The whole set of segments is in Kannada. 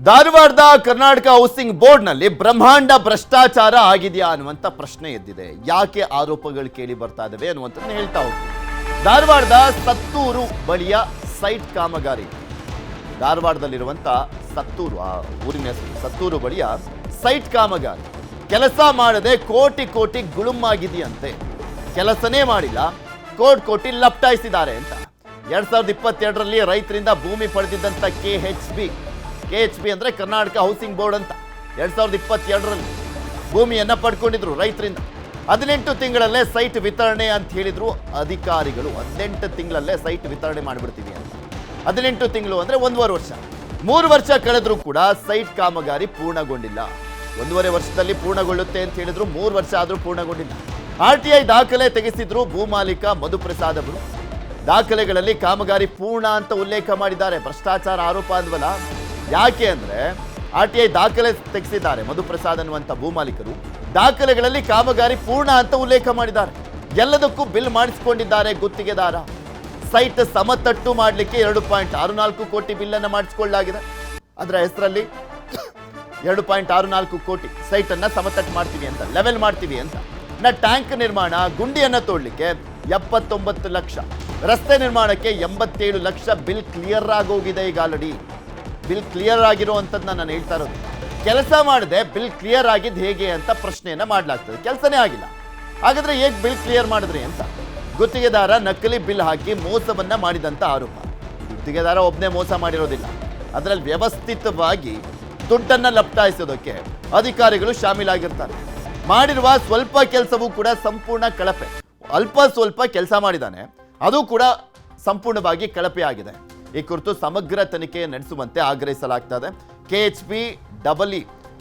ಧಾರವಾಡದ ಕರ್ನಾಟಕ ಹೌಸಿಂಗ್ ಬೋರ್ಡ್ನಲ್ಲಿ ಬ್ರಹ್ಮಾಂಡ ಭ್ರಷ್ಟಾಚಾರ ಆಗಿದೆಯಾ ಅನ್ನುವಂಥ ಪ್ರಶ್ನೆ ಎದ್ದಿದೆ. ಯಾಕೆ ಆರೋಪಗಳು ಕೇಳಿ ಬರ್ತಾ ಇದ್ದಾವೆ ಅನ್ನುವಂಥದ್ದನ್ನ ಹೇಳ್ತಾ ಹೋಗ್ತೀವಿ. ಧಾರವಾಡದ ಸತ್ತೂರು ಬಳಿಯ ಸೈಟ್ ಕಾಮಗಾರಿ, ಧಾರವಾಡದಲ್ಲಿರುವಂಥ ಸತ್ತೂರು, ಆ ಊರಿನ ಹೆಸರು ಸತ್ತೂರು ಬಳಿಯ ಸೈಟ್ ಕಾಮಗಾರಿ ಕೆಲಸ ಮಾಡದೆ ಕೋಟಿ ಕೋಟಿ ಗುಳುಮಾಗಿದೆಯಂತೆ. ಕೆಲಸನೇ ಮಾಡಿಲ್ಲ, ಕೋಟಿ ಲಪ್ಟಾಯಿಸಿದ್ದಾರೆ ಅಂತ 2022ರಲ್ಲಿ ರೈತರಿಂದ ಭೂಮಿ ಪಡೆದಿದ್ದಂಥ ಕೆಎಚ್ಬಿ ಅಂದ್ರೆ ಕರ್ನಾಟಕ ಹೌಸಿಂಗ್ ಬೋರ್ಡ್ ಅಂತ 2022ರಲ್ಲಿ ಭೂಮಿಯನ್ನ ಪಡ್ಕೊಂಡಿದ್ರು ರೈತರಿಂದ. 18 ತಿಂಗಳಲ್ಲೇ ಸೈಟ್ ವಿತರಣೆ ಅಂತ ಹೇಳಿದ್ರು ಅಧಿಕಾರಿಗಳು. 18 ತಿಂಗಳಲ್ಲೇ ಸೈಟ್ ವಿತರಣೆ ಮಾಡಿಬಿಡ್ತೀವಿ ಅಂತ. 18 ತಿಂಗಳು ಅಂದ್ರೆ 1.5 ವರ್ಷ. 3 ವರ್ಷ ಕಳೆದ್ರೂ ಕೂಡ ಸೈಟ್ ಕಾಮಗಾರಿ ಪೂರ್ಣಗೊಂಡಿಲ್ಲ. 1.5 ವರ್ಷದಲ್ಲಿ ಪೂರ್ಣಗೊಳ್ಳುತ್ತೆ ಅಂತ ಹೇಳಿದ್ರು, 3 ವರ್ಷ ಆದ್ರೂ ಪೂರ್ಣಗೊಂಡಿಲ್ಲ. RTI ದಾಖಲೆ ತೆಗೆಸಿದ್ರು ಭೂಮಾಲೀಕ ಮಧುಪ್ರಸಾದ್ ಅವರು. ದಾಖಲೆಗಳಲ್ಲಿ ಕಾಮಗಾರಿ ಪೂರ್ಣ ಅಂತ ಉಲ್ಲೇಖ ಮಾಡಿದ್ದಾರೆ. ಭ್ರಷ್ಟಾಚಾರ ಆರೋಪ ಅಂದ್ವಲ್ಲ, ಯಾಕೆ ಅಂದ್ರೆ RTI ದಾಖಲೆ ತೆಗೆಸಿದ್ದಾರೆ ಮಧುಪ್ರಸಾದ್ ಅನ್ನುವಂಥ ಭೂಮಾಲೀಕರು. ದಾಖಲೆಗಳಲ್ಲಿ ಕಾಮಗಾರಿ ಪೂರ್ಣ ಅಂತ ಉಲ್ಲೇಖ ಮಾಡಿದ್ದಾರೆ. ಎಲ್ಲದಕ್ಕೂ ಬಿಲ್ ಮಾಡಿಸಿಕೊಂಡಿದ್ದಾರೆ ಗುತ್ತಿಗೆದಾರ. ಸೈಟ್ ಸಮತಟ್ಟು ಮಾಡಲಿಕ್ಕೆ 2.64 ಕೋಟಿ ಬಿಲ್ ಅನ್ನು ಮಾಡಿಸಿಕೊಳ್ಳಲಾಗಿದೆ. ಅದರ ಹೆಸರಲ್ಲಿ 2.64 ಕೋಟಿ ಸೈಟ್ ಅನ್ನ ಸಮತಟ್ಟು ಮಾಡ್ತೀವಿ ಅಂತ, ಲೆವೆಲ್ ಮಾಡ್ತೀವಿ ಅಂತ. ಟ್ಯಾಂಕ್ ನಿರ್ಮಾಣ, ಗುಂಡಿಯನ್ನ ತೋಡ್ಲಿಕ್ಕೆ 79 ಲಕ್ಷ, ರಸ್ತೆ ನಿರ್ಮಾಣಕ್ಕೆ 87 ಲಕ್ಷ ಬಿಲ್ ಕ್ಲಿಯರ್ ಆಗೋಗಿದೆ. ಈಗ ಆಲ್ರೆಡಿ ಬಿಲ್ ಕ್ಲಿಯರ್ ಆಗಿರುವಂಥದ್ದನ್ನ ನಾನು ಹೇಳ್ತಾ ಇರೋದು. ಕೆಲಸ ಮಾಡದೆ ಬಿಲ್ ಕ್ಲಿಯರ್ ಆಗಿದ್ದು ಹೇಗೆ ಅಂತ ಪ್ರಶ್ನೆಯನ್ನ ಮಾಡಲಾಗ್ತದೆ. ಕೆಲಸನೇ ಆಗಿಲ್ಲ, ಹಾಗಾದ್ರೆ ಹೇಗೆ ಬಿಲ್ ಕ್ಲಿಯರ್ ಮಾಡಿದ್ರಿ ಅಂತ. ಗುತ್ತಿಗೆದಾರ ನಕಲಿ ಬಿಲ್ ಹಾಕಿ ಮೋಸವನ್ನ ಮಾಡಿದಂತ ಆರೋಪ. ಗುತ್ತಿಗೆದಾರ ಒಬ್ಬನೇ ಮೋಸ ಮಾಡಿರೋದಿಲ್ಲ, ಅದರಲ್ಲಿ ವ್ಯವಸ್ಥಿತವಾಗಿ ದುಡ್ಡನ್ನ ಲಪ್ಟಾಯಿಸೋದಕ್ಕೆ ಅಧಿಕಾರಿಗಳು ಶಾಮೀಲಾಗಿರ್ತಾರೆ. ಮಾಡಿರುವ ಸ್ವಲ್ಪ ಕೆಲಸವೂ ಕೂಡ ಸಂಪೂರ್ಣ ಕಳಪೆ. ಅಲ್ಪ ಸ್ವಲ್ಪ ಕೆಲಸ ಮಾಡಿದ್ದಾನೆ, ಅದು ಕೂಡ ಸಂಪೂರ್ಣವಾಗಿ ಕಳಪೆ ಆಗಿದೆ. ಈ ಕುರಿತು ಸಮಗ್ರ ತನಿಖೆ ನಡೆಸುವಂತೆ ಆಗ್ರಹಿಸಲಾಗ್ತದೆ. KHB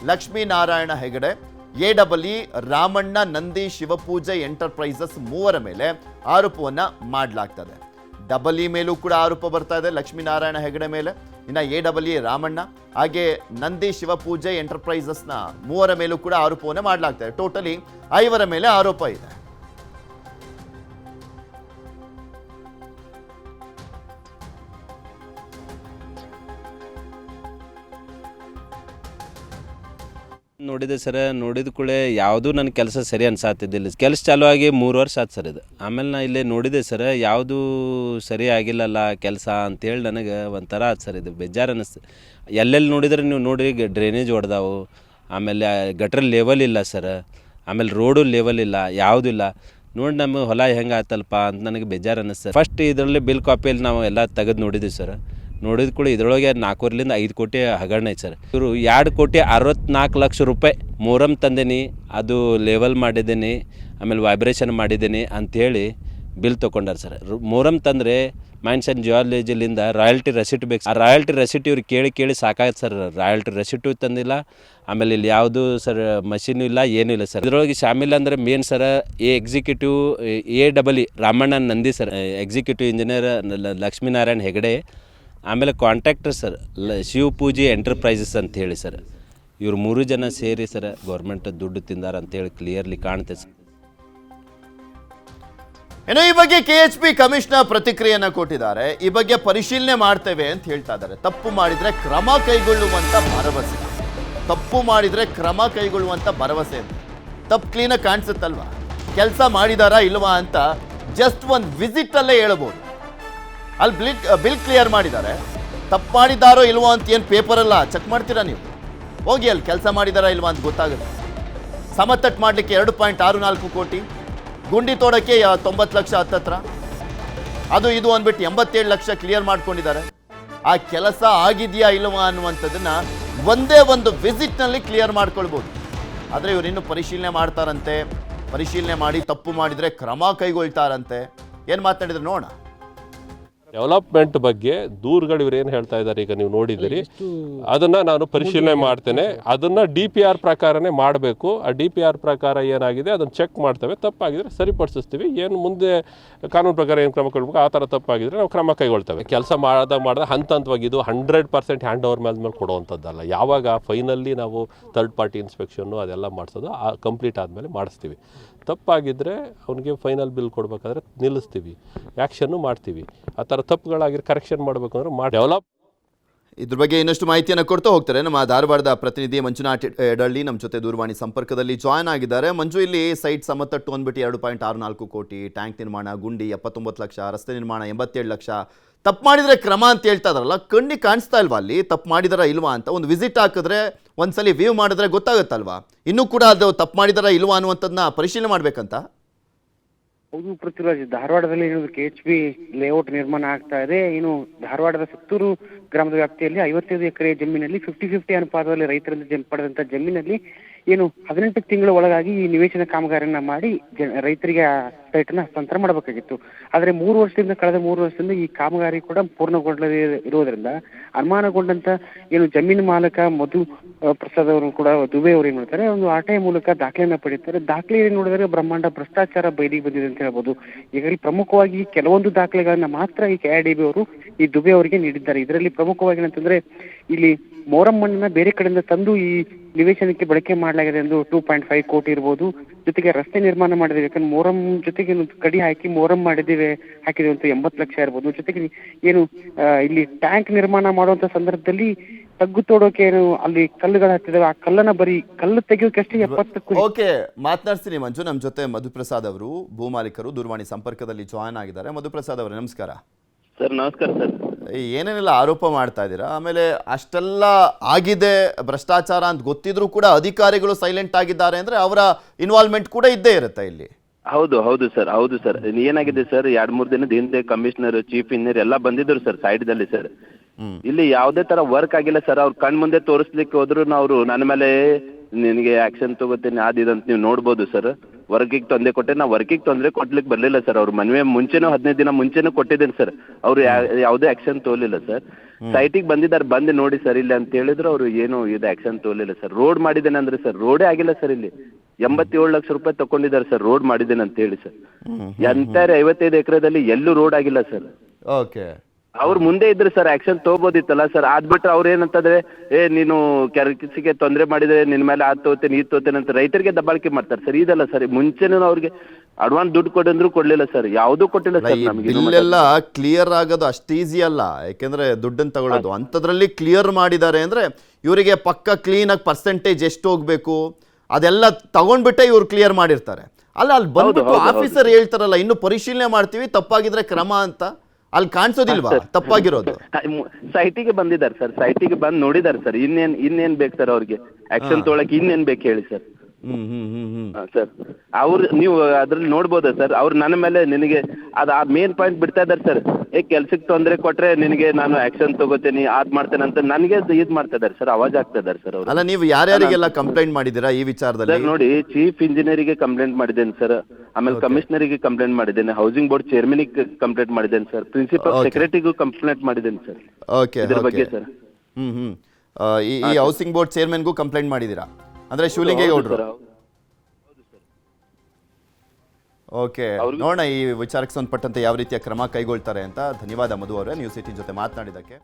Lakshminarayana Hegde, AEE Ramanna Nandi Shivapuje enterprises 3 ಮೇಲೆ ಆರೋಪವನ್ನ ಮಾಡಲಾಗ್ತದೆ. EE ಮೇಲೂ ಕೂಡ ಆರೋಪ ಬರ್ತಾ ಇದೆ, ಲಕ್ಷ್ಮೀನಾರಾಯಣ ಹೆಗಡೆ ಮೇಲೆ. ಇನ್ನು AEE ರಾಮಣ್ಣ ಹಾಗೆ ನಂದಿ ಶಿವಪೂಜೆ ಎಂಟರ್ಪ್ರೈಸಸ್ನ 3 ಮೇಲೂ ಕೂಡ ಆರೋಪವನ್ನ ಮಾಡಲಾಗ್ತದೆ. ಟೋಟಲಿ 5 ಮೇಲೆ ಆರೋಪ ಇದೆ. ನೋಡಿದೆ ಸರ್, ನೋಡಿದ ಕೂಡಲೇ ಯಾವುದೂ ನನ್ನ ಕೆಲಸ ಸರಿ ಅನ್ಸಾತಿದ್ದಿಲ್ಲ. ಕೆಲಸ ಚಾಲೂ ಆಗಿ 3 ವರ್ಷ ಆಯ್ತು ಸರ್ ಇದು. ಆಮೇಲೆ ನಾ ಇಲ್ಲೇ ನೋಡಿದೆ ಸರ್, ಯಾವುದೂ ಸರಿ ಆಗಿಲ್ಲಲ್ಲ ಕೆಲಸ ಅಂತೇಳಿ ನನಗೆ ಒಂಥರ ಆಯ್ತು ಸರ್. ಇದು ಬೇಜಾರು ಅನ್ನಿಸ್ತು. ಎಲ್ಲೆಲ್ಲಿ ನೋಡಿದ್ರೆ ನೀವು ನೋಡಿ ಡ್ರೈನೇಜ್ ಹೊಡೆದಾವು, ಆಮೇಲೆ ಗಟ್ರ್ ಲೆವೆಲ್ ಇಲ್ಲ ಸರ್, ಆಮೇಲೆ ರೋಡು ಲೆವೆಲ್ ಇಲ್ಲ, ಯಾವುದೂ ಇಲ್ಲ. ನೋಡಿ ನಮ್ಮ ಹೊಲ ಹೆಂಗೆ ಆಯ್ತಲ್ಪ ಅಂತ ನನಗೆ ಬೇಜಾರು ಅನ್ನಿಸ್ತು. ಫಸ್ಟ್ ಇದರಲ್ಲಿ ಬಿಲ್ ಕಾಪಿಯಲ್ಲಿ ನಾವು ಎಲ್ಲ ತೆಗೆದು ನೋಡಿದ್ವಿ ಸರ್. ನೋಡಿದ ಕೂಡ ಇದರೊಳಗೆ 4ರಿಂದ 5 ಕೋಟಿ ಹಗರಣ ಐತೆ ಸರ್. ಇವರು 2.64 ಲಕ್ಷ ರೂಪಾಯಿ ಮೊಹರಂ ತಂದೇನಿ, ಅದು ಲೆವೆಲ್ ಮಾಡಿದ್ದೀನಿ, ಆಮೇಲೆ ವೈಬ್ರೇಷನ್ ಮಾಡಿದ್ದೀನಿ ಅಂಥೇಳಿ ಬಿಲ್ ತೊಗೊಂಡಾರ ಸರ್. ಮೊಹರಂ ತಂದರೆ ಮೈನ್ಸ್ ಆ್ಯಂಡ್ ಜಿಯಾಲಜಿಲಿಂದ ರಾಯಲ್ಟಿ ರೆಸಿಟ್ ಬೇಕು. ಆ ರಾಯಲ್ಟಿ ರೆಸಿಟ್ ಇವ್ರು ಕೇಳಿ ಸಾಕಾಯ್ತು ಸರ್. ರಾಯಲ್ಟಿ ರೆಸಿಟು ತಂದಿಲ್ಲ, ಆಮೇಲೆ ಇಲ್ಲಿ ಯಾವುದು ಸರ್ ಮಷೀನು ಇಲ್ಲ, ಏನೂ ಇಲ್ಲ ಸರ್. ಇದರೊಳಗೆ ಶಾಮಿಲ್ ಅಂದರೆ main sir executive AEE Ramanna Nandi sir, executive engineer Lakshminarayana Hegde, ಆಮೇಲೆ ಕಾಂಟ್ರಾಕ್ಟರ್ ಸರ್ ಶಿವಪೂಜೆ ಎಂಟರ್ಪ್ರೈಸಸ್ ಅಂತ ಹೇಳಿ ಸರ್. ಇವ್ರು 3 ಜನ ಸೇರಿ ಸರ್ ಗೌರ್ಮೆಂಟ್ ದುಡ್ಡು ತಿಂದಾರ ಅಂತೇಳಿ ಕ್ಲಿಯರ್ಲಿ ಕಾಣುತ್ತೆ ಸರ್. ಇನ್ನು ಈ ಬಗ್ಗೆ KHB ಕಮಿಷನರ್ ಪ್ರತಿಕ್ರಿಯೆಯನ್ನು ಕೊಟ್ಟಿದ್ದಾರೆ. ಈ ಬಗ್ಗೆ ಪರಿಶೀಲನೆ ಮಾಡ್ತೇವೆ ಅಂತ ಹೇಳ್ತಾ ಇದ್ದಾರೆ. ತಪ್ಪು ಮಾಡಿದ್ರೆ ಕ್ರಮ ಕೈಗೊಳ್ಳುವಂತ ಭರವಸೆ. ತಪ್ಪು ಮಾಡಿದ್ರೆ ಕ್ರಮ ಕೈಗೊಳ್ಳುವಂತ ಭರವಸೆ ಅಂತ. ತಪ್ಪು ಕ್ಲೀನಾಗಿ ಕಾಣಿಸುತ್ತಲ್ವಾ, ಕೆಲಸ ಮಾಡಿದಾರಾ ಇಲ್ವಾ ಅಂತ ಜಸ್ಟ್ ಒಂದು ವಿಸಿಟ್ ಅಲ್ಲೇ ಹೇಳ್ಬೋದು. ಅಲ್ಲಿ ಬಿಲ್ ಕ್ಲಿಯರ್ ಮಾಡಿದ್ದಾರೆ, ತಪ್ಪು ಮಾಡಿದಾರೋ ಇಲ್ವೋ ಅಂತ ಏನು ಪೇಪರಲ್ಲ ಚೆಕ್ ಮಾಡ್ತೀರಾ ನೀವು? ಹೋಗಿ ಅಲ್ಲಿ ಕೆಲಸ ಮಾಡಿದಾರಾ ಇಲ್ವಾ ಅಂತ ಗೊತ್ತಾಗುತ್ತೆ. ಸಮತಟ್ಟು ಮಾಡಲಿಕ್ಕೆ 2.64 ಕೋಟಿ, ಗುಂಡಿ ತೋಡಕ್ಕೆ 90 ಲಕ್ಷ ಹತ್ತತ್ರ, ಅದು ಇದು ಅಂದ್ಬಿಟ್ಟು 87 ಲಕ್ಷ ಕ್ಲಿಯರ್ ಮಾಡ್ಕೊಂಡಿದ್ದಾರೆ. ಆ ಕೆಲಸ ಆಗಿದೆಯಾ ಇಲ್ವಾ ಅನ್ನುವಂಥದ್ದನ್ನ ಒಂದೇ ಒಂದು ವಿಸಿಟ್ನಲ್ಲಿ ಕ್ಲಿಯರ್ ಮಾಡ್ಕೊಳ್ಬೋದು. ಆದರೆ ಇವರು ಇನ್ನೂ ಪರಿಶೀಲನೆ ಮಾಡ್ತಾರಂತೆ. ಪರಿಶೀಲನೆ ಮಾಡಿ ತಪ್ಪು ಮಾಡಿದರೆ ಕ್ರಮ ಕೈಗೊಳ್ತಾರಂತೆ. ಏನು ಮಾತನಾಡಿದ್ರು ನೋಡೋಣ. ಡೆವಲಪ್ಮೆಂಟ್ ಬಗ್ಗೆ ದೂರುಗಳು ಇವ್ರು ಏನು ಹೇಳ್ತಾ ಇದ್ದಾರೆ ಈಗ ನೀವು ನೋಡಿದ್ದೀರಿ, ಅದನ್ನು ನಾನು ಪರಿಶೀಲನೆ ಮಾಡ್ತೇನೆ. ಅದನ್ನು DPR ಪ್ರಕಾರನೇ ಮಾಡಬೇಕು. ಆ DPR ಪ್ರಕಾರ ಏನಾಗಿದೆ ಅದನ್ನು ಚೆಕ್ ಮಾಡ್ತೇವೆ. ತಪ್ಪಾಗಿದ್ರೆ ಸರಿಪಡಿಸ್ತೀವಿ. ಏನು ಮುಂದೆ ಕಾನೂನು ಪ್ರಕಾರ ಏನು ಕ್ರಮ ಕೊಡಬೇಕು, ಆ ಥರ ತಪ್ಪಾಗಿದ್ರೆ ನಾವು ಕ್ರಮ ಕೈಗೊಳ್ತೇವೆ. ಕೆಲಸ ಮಾಡಿದ ಹಂತವಾಗಿ ಇದು 100% ಹ್ಯಾಂಡ್ ಓವರ್ ಮೇಲೆ ಕೊಡುವಂಥದ್ದಲ್ಲ. ಯಾವಾಗ ಫೈನಲ್ಲಿ ನಾವು ಥರ್ಡ್ ಪಾರ್ಟಿ ಇನ್ಸ್ಪೆಕ್ಷನ್ನು ಅದೆಲ್ಲ ಮಾಡಿಸೋದು ಕಂಪ್ಲೀಟ್ ಆದಮೇಲೆ ಮಾಡಿಸ್ತೀವಿ. ತಪ್ಪಾಗಿದ್ದರೆ ಅವನಿಗೆ ಫೈನಲ್ ಬಿಲ್ ಕೊಡಬೇಕಾದ್ರೆ ನಿಲ್ಲಿಸ್ತೀವಿ, ಆ್ಯಕ್ಷನ್ನು ಮಾಡ್ತೀವಿ. ಆ ಥರ ತಪ್ಪುಗಳಾಗಿರೋ ಕರೆಕ್ಷನ್ ಮಾಡಬೇಕು ಅಂದರೆ ಡೆವಲಪ್ ಇದ್ರ ಬಗ್ಗೆ ಇನ್ನಷ್ಟು ಮಾಹಿತಿಯನ್ನು ಕೊಡ್ತಾ ಹೋಗ್ತಾರೆ ನಮ್ಮ ಧಾರವಾಡದ ಪ್ರತಿನಿಧಿ ಮಂಜುನಾಥ್ ಎಡಳ್ಳಿ ನಮ್ಮ ಜೊತೆ ದೂರವಾಣಿ ಸಂಪರ್ಕದಲ್ಲಿ ಜಾಯ್ನ್ ಆಗಿದ್ದಾರೆ. ಮಂಜು, ಇಲ್ಲಿ ಸೈಟ್ ಸಮತಟ್ಟು ಅಂದ್ಬಿಟ್ಟು 2.64 ಕೋಟಿ, ಟ್ಯಾಂಕ್ ನಿರ್ಮಾಣ, ಗುಂಡಿ 79 ಲಕ್ಷ, ರಸ್ತೆ ನಿರ್ಮಾಣ 87 ಲಕ್ಷ, ತಪ್ಪು ಮಾಡಿದರೆ ಕ್ರಮ ಅಂತ ಹೇಳ್ತಾ ಇದಾರಲ್ಲ, ಕಣ್ಣಿಗೆ ಕಾಣಿಸ್ತಾ ಇಲ್ವಾ ಅಲ್ಲಿ ತಪ್ಪು ಮಾಡಿದಾರ ಇಲ್ವಾ ಅಂತ? ಒಂದು ವಿಸಿಟ್ ಹಾಕಿದ್ರೆ ಒಂದ್ಸಲಿ ವ್ಯೂ ಮಾಡಿದ್ರೆ ಗೊತ್ತಾಗುತ್ತಲ್ವಾ? ಇನ್ನೂ ಕೂಡ ಅದು ತಪ್ಪು ಮಾಡಿದಾರ ಇಲ್ವಾ ಅನ್ನುವಂಥದ್ದನ್ನ ಪರಿಶೀಲನೆ ಮಾಡ್ಬೇಕಂತ. ಹೌದು ಪೃಥ್ವಿರಾಜ್, ಧಾರವಾಡದಲ್ಲಿ ಏನು KHB ಲೇಔಟ್ ನಿರ್ಮಾಣ ಆಗ್ತಾ ಇದೆ. ಇನ್ನು ಧಾರವಾಡದ ಸುತ್ತೂರು ಗ್ರಾಮದ ವ್ಯಾಪ್ತಿಯಲ್ಲಿ 55 ಎಕರೆ ಜಮೀನಲ್ಲಿ 50-50 ಅನುಪಾತದಲ್ಲಿ ರೈತರಿಂದ ಪಡೆದಂತ ಜಮೀನಲ್ಲಿ ಏನು 18 ತಿಂಗಳ ಒಳಗಾಗಿ ಈ ನಿವೇಶನ ಕಾಮಗಾರಿಯನ್ನ ಮಾಡಿ ರೈತರಿಗೆ ಆ ಸೈಟ್ ನ ಹಸ್ತಾಂತರ ಮಾಡಬೇಕಾಗಿತ್ತು. ಆದ್ರೆ ಕಳೆದ 3 ವರ್ಷದಿಂದ ಈ ಕಾಮಗಾರಿ ಕೂಡ ಪೂರ್ಣಗೊಳ್ಳದೇ ಇರುವುದರಿಂದ ಅನುಮಾನಗೊಂಡಂತ ಏನು ಜಮೀನು ಮಾಲಕ ಮಧು ಪ್ರಸಾದ್ ಅವರು ಕೂಡ ದುಬೆ ಅವರು ಏನ್ ಮಾಡ್ತಾರೆ, ಒಂದು RTI ಮೂಲಕ ದಾಖಲೆಯನ್ನ ಪಡೀತಾರೆ. ದಾಖಲೆ ನೋಡಿದರೆ ಬ್ರಹ್ಮಾಂಡ ಭ್ರಷ್ಟಾಚಾರ ಬಯಲಿಗೆ ಬಂದಿದೆ ಅಂತ ಹೇಳ್ಬೋದು. ಈಗಾಗಲೇ ಪ್ರಮುಖವಾಗಿ ಕೆಲವೊಂದು ದಾಖಲೆಗಳನ್ನ ಮಾತ್ರ ಈ KIDB ಅವರು ಈ ದುಬೆ ಅವರಿಗೆ ನೀಡಿದ್ದಾರೆ. ಇದರಲ್ಲಿ ಪ್ರಮುಖವಾಗಿ ಏನಂತಂದ್ರೆ, ಇಲ್ಲಿ ಮೊರಂ ಮಣ್ಣನ್ನ ಬೇರೆ ಕಡೆಯಿಂದ ತಂದು ಈ ನಿವೇಶನಕ್ಕೆ ಬಳಕೆ ಮಾಡಲಾಗಿದೆ ಎಂದು 2.5 ಕೋಟಿ ಇರ್ಬೋದು. ಜೊತೆಗೆ ರಸ್ತೆ ನಿರ್ಮಾಣ ಮಾಡಿದ್ದೇವೆ, ಯಾಕಂದ್ರೆ ಮೊರಂ ಜೊತೆಗೆ ಕಡಿ ಹಾಕಿ ಮೊರಂ ಹಾಕಿದ್ದೇವೆ ಅಂತ 80 ಲಕ್ಷ ಇರ್ಬೋದು. ಜೊತೆಗೆ ಏನು ಇಲ್ಲಿ ಟ್ಯಾಂಕ್ ನಿರ್ಮಾಣ ಮಾಡುವಂತ ಸಂದರ್ಭದಲ್ಲಿ ತಗ್ಗು ತೋಡೋಕೆ ಏನು ಅಲ್ಲಿ ಕಲ್ಲುಗಳು ಹತ್ತಿದಾವೆ, ಆ ಕಲ್ಲು ತೆಗೆಯೋಕೆ 70 ಓಕೆ, ಮಾತನಾಡ್ತೀನಿ ಮಂಜು. ನಮ್ಮ ಜೊತೆ ಮಧುಪ್ರಸಾದ್ ಅವರು, ಭೂಮಾಲೀಕರು, ದೂರವಾಣಿ ಸಂಪರ್ಕದಲ್ಲಿ ಜಾಯ್ನ್ ಆಗಿದ್ದಾರೆ. ಮಧುಪ್ರಸಾದ್ ಅವರೇ ನಮಸ್ಕಾರ. ಸರ್ ನಮಸ್ಕಾರ ಸರ್. ಏನೇನೆಲ್ಲ ಆರೋಪ ಮಾಡ್ತಾ ಇದ್ದೀರಾ? ಆಮೇಲೆ ಅಷ್ಟೆಲ್ಲ ಆಗಿದೆ ಭ್ರಷ್ಟಾಚಾರ ಅಂತ ಗೊತ್ತಿದ್ರು ಕೂಡ ಅಧಿಕಾರಿಗಳು ಸೈಲೆಂಟ್ ಆಗಿದ್ದಾರೆ ಅಂದ್ರೆ ಅವರ ಇನ್ವಾಲ್ವ್ಮೆಂಟ್ ಕೂಡ ಇದ್ದೇ ಇರುತ್ತೆ ಇಲ್ಲಿ. ಹೌದು ಸರ್. ಏನಾಗಿದೆ ಸರ್, 2-3 ದಿನದ ಹಿಂದೆ ಕಮಿಷನರ್, ಚೀಫ್ ಇಂಜಿನಿಯರ್ ಎಲ್ಲ ಬಂದಿದ್ರು ಸರ್ ಸೈಡ್ದಲ್ಲಿ ಸರ್. ಇಲ್ಲಿ ಯಾವುದೇ ತರ ವರ್ಕ್ ಆಗಿಲ್ಲ ಸರ್. ಅವ್ರ ಕಣ್ ಮುಂದೆ ತೋರಿಸ್ಲಿಕ್ಕೆ ಹೋದ್ರು ಅವರು ನನ್ನ ಮೇಲೆ ನಿನಗೆ ಆಕ್ಷನ್ ತಗೋತೀನಿ ಅದಿದಂತ ನೀವು ನೋಡ್ಬೋದು ಸರ್. ವರ್ಕಿಗೆ ತೊಂದರೆ ಕೊಟ್ಟೆ, ನಾ ವರ್ಕಿಗೆ ತೊಂದರೆ ಕೊಡ್ಲಿಕ್ಕೆ ಬರಲಿಲ್ಲ ಸರ್. ಅವ್ರ ಮದುವೆ ಮುಂಚೆನೂ 15 ದಿನ ಮುಂಚೆನೂ ಕೊಟ್ಟಿದ್ದೇನೆ ಸರ್. ಅವ್ರು ಯಾವುದೇ ಆಕ್ಷನ್ ತೋಲಿಲ್ಲ ಸರ್. ಸೈಟಿಗೆ ಬಂದಿದ್ದಾರೆ, ಬಂದು ನೋಡಿ ಸರ್ ಇಲ್ಲಿ ಅಂತ ಹೇಳಿದ್ರು. ಅವರು ಏನು ಇದು ಆಕ್ಷನ್ ತೋಲಿಲ್ಲ ಸರ್. ರೋಡ್ ಮಾಡಿದ್ದೇನೆ ಅಂದ್ರೆ ಸರ್, ರೋಡೇ ಆಗಿಲ್ಲ ಸರ್. ಇಲ್ಲಿ 87 ಲಕ್ಷ ರೂಪಾಯಿ ತಗೊಂಡಿದ್ದಾರೆ ಸರ್ ರೋಡ್ ಮಾಡಿದ್ದೇನೆ ಅಂತ ಹೇಳಿ ಸರ್. ಎಂಟೈರ್ 55 ಎಕರೆದಲ್ಲಿ ಎಲ್ಲೂ ರೋಡ್ ಆಗಿಲ್ಲ ಸರ್. ಓಕೆ, ಅವ್ರು ಮುಂದೆ ಇದ್ರೆ ಸರ್ ಆಕ್ಷನ್ ತಗೋಬೋದಿತ್ತಲ್ಲ ಸರ್. ಆದ್ಬಿಟ್ರೆ ಅವ್ರು ಏನಂತಂದ್ರೆ, ನೀನು ಕೆಲಸಕ್ಕೆ ತೊಂದರೆ ಮಾಡಿದ್ರೆ ನಿನ್ ಮೇಲೆ ತೋತೇನೆ ಅಂತ ರೈತರಿಗೆ ದಬ್ಬಾಳಿಕೆ ಮಾಡ್ತಾರೆ ಸರ್. ಇದಲ್ಲ ಸರ್, ಮುಂಚೆನೂ ಅವ್ರಿಗೆ ಅಡ್ವಾನ್ಸ್ ದುಡ್ಡು ಕೊಡಂದ್ರು ಕೊಡ್ಲಿಲ್ಲ ಸರ್, ಯಾವುದೂ ಕೊಟ್ಟಿಲ್ಲ ಸರ್ ನಮ್ಗೆ. ಇಲ್ಲೆಲ್ಲ ಕ್ಲಿಯರ್ ಆಗೋದು ಅಷ್ಟು ಈಸಿ ಅಲ್ಲ, ಯಾಕೆಂದ್ರೆ ದುಡ್ಡನ್ನು ತಗೊಳ್ಳೋದು ಅಂಥದ್ರಲ್ಲಿ ಕ್ಲಿಯರ್ ಮಾಡಿದ್ದಾರೆ ಅಂದ್ರೆ ಇವರಿಗೆ ಪಕ್ಕ ಕ್ಲೀನ್ ಆಗಿ ಪರ್ಸೆಂಟೇಜ್ ಎಷ್ಟು ಹೋಗ್ಬೇಕು ಅದೆಲ್ಲ ತಗೊಂಡ್ಬಿಟ್ಟೆ ಇವ್ರು ಕ್ಲಿಯರ್ ಮಾಡಿರ್ತಾರೆ. ಅಲ್ಲಿ ಬಂದ್ಬಿಟ್ಟು ಆಫೀಸರ್ ಹೇಳ್ತಾರಲ್ಲ, ಇನ್ನು ಪರಿಶೀಲನೆ ಮಾಡ್ತೀವಿ, ತಪ್ಪಾಗಿದ್ರೆ ಕ್ರಮ ಅಂತ. ಅಲ್ಲಿ ಕಾಣಿಸೋದಿಲ್ವಾ ತಪ್ಪಾಗಿರೋದು? ಸೈಟಿಗೆ ಬಂದಿದ್ದಾರೆ ಸರ್, ಸೈಟಿಗೆ ಬಂದು ನೋಡಿದ್ದಾರೆ ಸರ್. ಇನ್ನೇನ್ ಬೇಕು ಸರ್ ಅವ್ರಿಗೆ ಆಕ್ಷನ್ ತೊಗೊಳಕ್? ಇನ್ನೇನ್ ಬೇಕು ಹೇಳಿ ಸರ್. ಸರ್ ಅವ್ರು ನೀವು ಅದ್ರಲ್ಲಿ ನೋಡ್ಬೋದಾ ಸರ್, ಅವ್ರು ನನ್ನ ಮೇಲೆ ನಿನಗೆ ಅದು ಆ ಮೇನ್ ಪಾಯಿಂಟ್ ಬಿಡ್ತಾ ಇದ್ದಾರೆ ಸರ್. ಕೆಲ್ಸಕ್ಕೆ ತೊಂದರೆ ಕೊಟ್ರೆ ನಿನಗೆ ನಾನು ಆಕ್ಷನ್ ತಗೋತೀನಿ, ಮಾಡ್ತೇನೆ ಅಂತ ನನಗೆ ಇದು ಮಾಡ್ತಾ ಇದ್ದಾರೆ ಸರ್, ಅವಾಜ್ ಆಗ್ತಾ ಇದ್ದಾರೆ ಸರ್ ಅವರು. ಅಲ್ಲ, ನೀವು ಯಾರ್ಯಾರಿಗೆಲ್ಲ ಕಂಪ್ಲೇಂಟ್ ಮಾಡಿದ್ದೀರಾ ಈ ವಿಚಾರದಲ್ಲಿ? ನೋಡಿ, ಚೀಫ್ ಇಂಜಿನಿಯರಿಗೆ ಕಂಪ್ಲೇಂಟ್ ಮಾಡಿದ್ದೇನೆ ಸರ್, ಆಮೇಲೆ ಕಮಿಷನರಿಗೆ ಕಂಪ್ಲೇಂಟ್ ಮಾಡಿದ್ದೇನೆ, ಹೌಸಿಂಗ್ ಬೋರ್ಡ್ ಚೇರ್ಮನಿಗೆ ಕಂಪ್ಲೇಂಟ್ ಮಾಡಿದ್ದೇನೆ ಸರ್, ಪ್ರಿನ್ಸಿಪಲ್ ಸೆಕ್ರೆಟರಿಗೂ ಕಂಪ್ಲೇಂಟ್ ಮಾಡಿದ್ದೇನೆ ಸರ್. ಓಕೆ, ಇದ್ರ ಬಗ್ಗೆ ಸರ್ ಈ ಹೌಸಿಂಗ್ ಬೋರ್ಡ್ ಚೇರ್ಮನ್ಗೂ ಕಂಪ್ಲೇಂಟ್ ಮಾಡಿದ್ದೀರಾ ಅಂದ್ರೆ ಶಿವಲಿಂಗೇಗೌಡರು? ಓಕೆ, ನೋಡೋಣ ಈ ವಿಚಾರಕ್ಕೆ ಸಂಬಂಧಪಟ್ಟಂತೆ ಯಾವ ರೀತಿಯ ಕ್ರಮ ಕೈಗೊಳ್ತಾರೆ ಅಂತ. ಧನ್ಯವಾದ ಮಧು ಅವರೇ, ನ್ಯೂಸ್ 18 ಜೊತೆ ಮಾತನಾಡಿದ್ದಕ್ಕೆ.